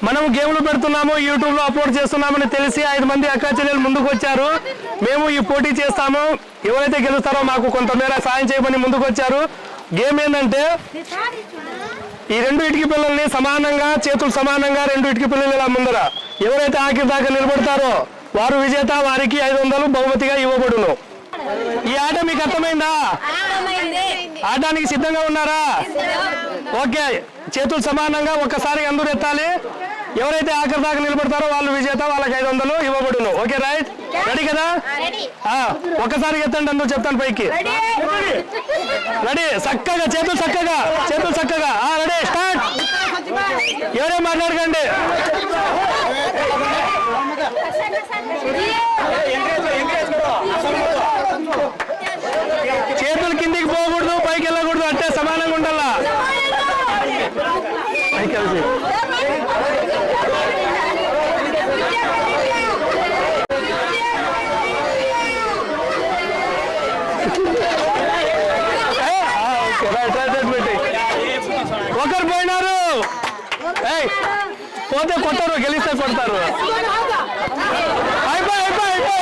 మనం గేమ్లు పెడుతున్నాము, యూట్యూబ్ లో అప్లోడ్ చేస్తున్నామని తెలిసి 5 మంది అక్కా చెల్లెలు ముందుకు వచ్చారు. మేము ఈ పోటీ చేస్తాము, ఎవరైతే గెలుస్తారో మాకు కొంతమేర సాయం చేయమని ముందుకు వచ్చారు. గేమ్ ఏంటంటే ఈ 2 ఇటుక పిల్లల్ని సమానంగా, చేతులు సమానంగా 2 ఇటుక పిల్లలు ఇలా ముందర ఎవరైతే ఆఖరి దాకా నిలబడతారో వారు విజేత, వారికి 500 బహుమతిగా ఇవ్వబడును. ఈ ఆట మీకు అర్థమైందా? ఆడడానికి సిద్ధంగా ఉన్నారా? ఓకే, చేతులు సమానంగా ఒక్కసారి అందరూ ఎత్తాలి. ఎవరైతే ఆఖరి దాకా నిలబడతారో వాళ్ళు విజేత, వాళ్ళకి 500 ఇవ్వబడును. ఓకే రైట్, రెడీ కదా? ఒక్కసారి ఎత్తండి, అందరూ చెప్తాను పైకి. రెడీ, చక్కగా చేతులు చక్కగా, చేతులు చక్కగా. Ready, start. ఎవరే మాట్లాడకండి. చేతులు కిందికి పోకూడదు, పైకి వెళ్ళకూడదు, అంటే సమానంగా ఉండాలా. కలిసి ఒకరు పోయినారు, పోతే కొట్టరు, గెలిస్తే కొడతారు. అయిపోయి అయిపోయి అయిపోయి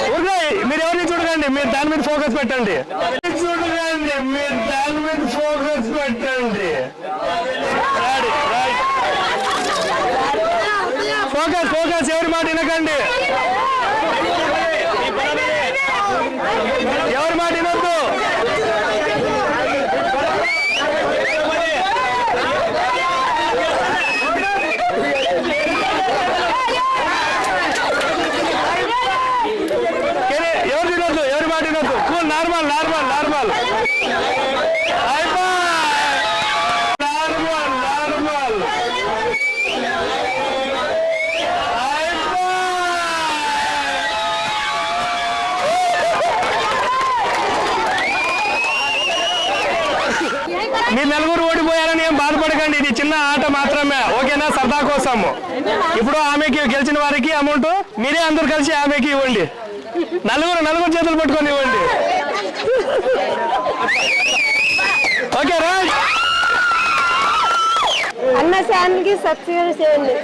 అయిపోయి మీరు ఎవరిని చూడకండి, మీరు దాని మీద ఫోకస్ పెట్టండి. చూడకండి, మీరు దాని మీద ఫోకస్ పెట్టండి. ఫోకస్ ఫోకస్, ఎవరి మాట వినకండి, ఎవరి మాట వినొద్దు. ఎవరు తినొద్దు, ఎవరి మాట వినొద్దు. Cool, normal normal normal. మీరు 4 ఓడిపోయారని ఏం బాధపడకండి, ఇది చిన్న ఆట మాత్రమే. ఓకేనా, సరదా కోసము. ఇప్పుడు ఆమెకి గెలిచిన వారికి అమౌంట్ మీరే అందరు కలిసి ఆమెకి ఇవ్వండి. 4 చేతులు పట్టుకొని ఇవ్వండి. Okay right. అన్న ఛానల్ కి సబ్స్క్రైబ్ చేయండి.